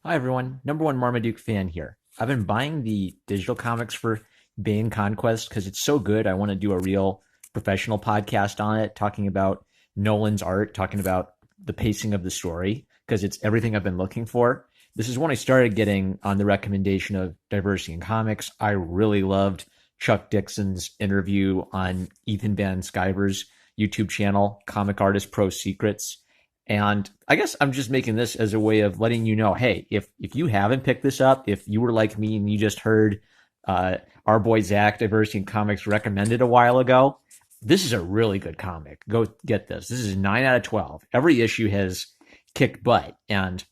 Hi everyone, number one Marmaduke fan here. I've been buying the digital comics for Bane Conquest because it's so good. I want to do a real professional podcast on it, talking about Nolan's art, talking about the pacing of the story, because it's everything I've been looking for. This is when I started getting on the recommendation of Diversity in Comics. I really loved Chuck Dixon's interview on Ethan Van Sciver's YouTube channel, Comic Artist Pro Secrets. And I guess I'm just making this as a way of letting you know, hey, if you haven't picked this up, if you were like me and you just heard our boy Zach, Diversity in Comics, recommended a while ago, this is a really good comic. Go get this. This is 9 out of 12. Every issue has kicked butt, and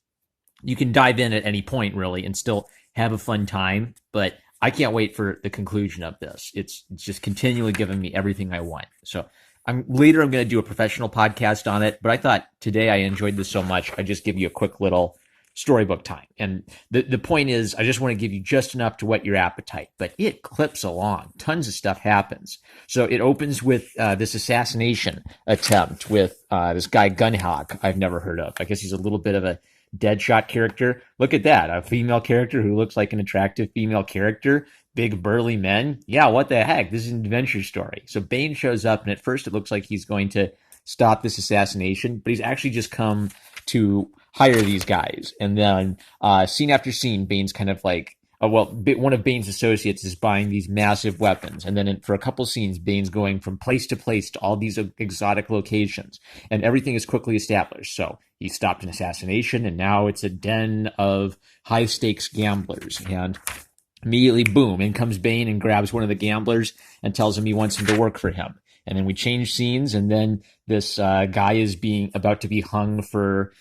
you can dive in at any point, really, and still have a fun time. But I can't wait for the conclusion of this. It's just continually giving me everything I want. So I'm going to do a professional podcast on it, but I thought today I enjoyed this so much, I just give you a quick little storybook time. And the point is, I just want to give you just enough to whet your appetite, but it clips along. Tons of stuff happens. So it opens with this assassination attempt with this guy Gunhawk I've never heard of. I guess he's a little bit of a Deadshot character. Look at that, a female character who looks like an attractive female character. Big burly men. Yeah, what the heck? This is an adventure story. So Bane shows up, and at first it looks like he's going to stop this assassination, but he's actually just come to hire these guys. And then scene after scene, Bane's kind of like, one of Bane's associates is buying these massive weapons. And then for a couple scenes, Bane's going from place to place to all these exotic locations. And everything is quickly established. So he stopped an assassination, and now it's a den of high stakes gamblers. And immediately, boom, in comes Bane and grabs one of the gamblers and tells him he wants him to work for him. And then we change scenes, and then this guy is being about to be hung for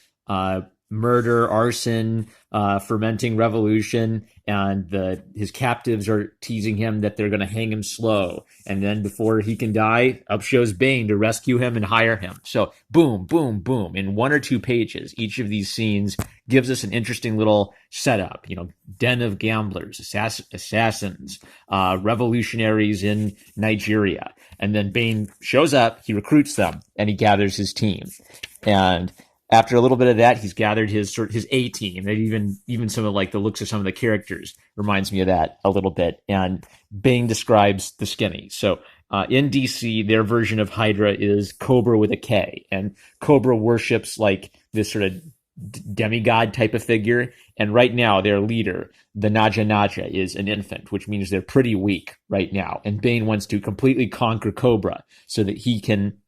murder, arson, fermenting revolution, and his captives are teasing him that they're going to hang him slow. And then before he can die, up shows Bane to rescue him and hire him. So boom, boom, boom. In one or two pages, each of these scenes gives us an interesting little setup. Den of gamblers, assassins, revolutionaries in Nigeria. And then Bane shows up, he recruits them, and he gathers his team. And after a little bit of that, he's gathered his A team. That even some of like the looks of some of the characters reminds me of that a little bit. And Bane describes the skinny. So in DC, their version of Hydra is Cobra with a K, and Cobra worships like this sort of demigod type of figure. And right now, their leader, the Naja Naja, is an infant, which means they're pretty weak right now. And Bane wants to completely conquer Cobra so that he can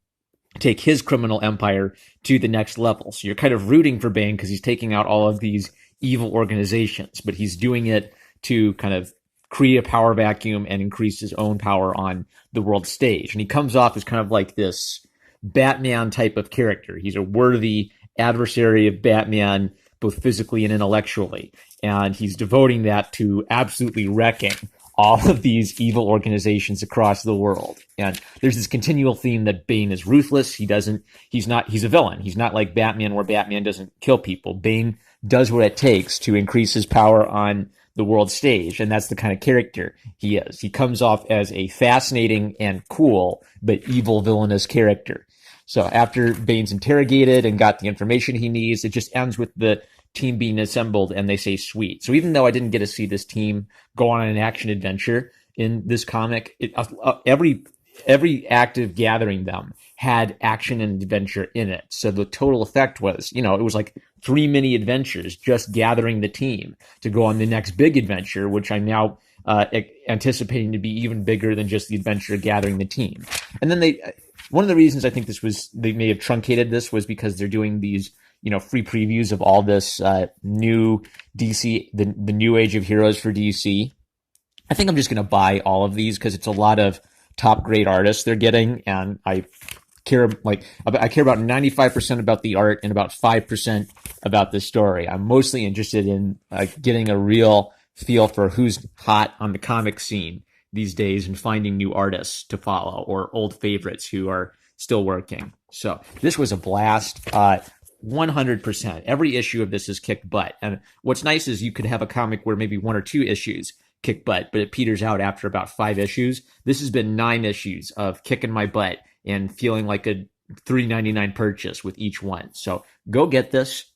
take his criminal empire to the next level. So you're kind of rooting for Bane because he's taking out all of these evil organizations, but he's doing it to kind of create a power vacuum and increase his own power on the world stage. And he comes off as kind of like this Batman type of character. He's a worthy adversary of Batman, both physically and intellectually. And he's devoting that to absolutely wrecking all of these evil organizations across the world. And there's this continual theme that Bane is ruthless. He's a villain. He's not like Batman, where Batman doesn't kill people. Bane does what it takes to increase his power on the world stage. And that's the kind of character he is. He comes off as a fascinating and cool, but evil villainous character. So after Bane's interrogated and got the information he needs, it just ends with the team being assembled, and they say sweet. So even though I didn't get to see this team go on an action adventure in this comic, every act of gathering them had action and adventure in it. So the total effect was, it was like 3 mini adventures just gathering the team to go on the next big adventure, which I'm now anticipating to be even bigger than just the adventure of gathering the team. And then one of the reasons I think they may have truncated this was because they're doing these free previews of all this new DC, the new age of heroes for DC. I think I'm just going to buy all of these because it's a lot of top grade artists they're getting, and I care about 95% about the art and about 5% about the story. I'm mostly interested in getting a real feel for who's hot on the comic scene these days and finding new artists to follow or old favorites who are still working. So this was a blast. 100%. Every issue of this is kicked butt. And what's nice is you could have a comic where maybe 1 or 2 issues kick butt, but it peters out after about 5 issues. This has been 9 issues of kicking my butt and feeling like a $3.99 purchase with each one. So go get this.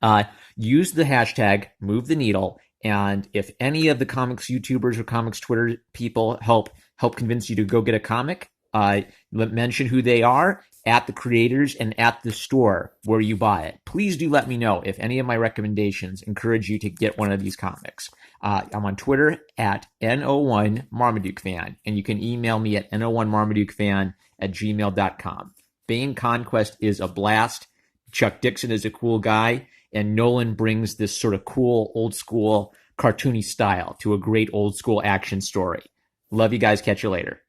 Uh, use the hashtag Move the Needle, and if any of the comics YouTubers or comics Twitter people help convince you to go get a comic, mention who they are at the creators and at the store where you buy it. Please do let me know if any of my recommendations encourage you to get one of these comics. I'm on Twitter at NO1 Marmaduke Fan, and you can email me at no1marmaduke@gmail.com. Bane Conquest is a blast. Chuck Dixon is a cool guy, and Nolan brings this sort of cool, old school, cartoony style to a great old school action story. Love you guys. Catch you later.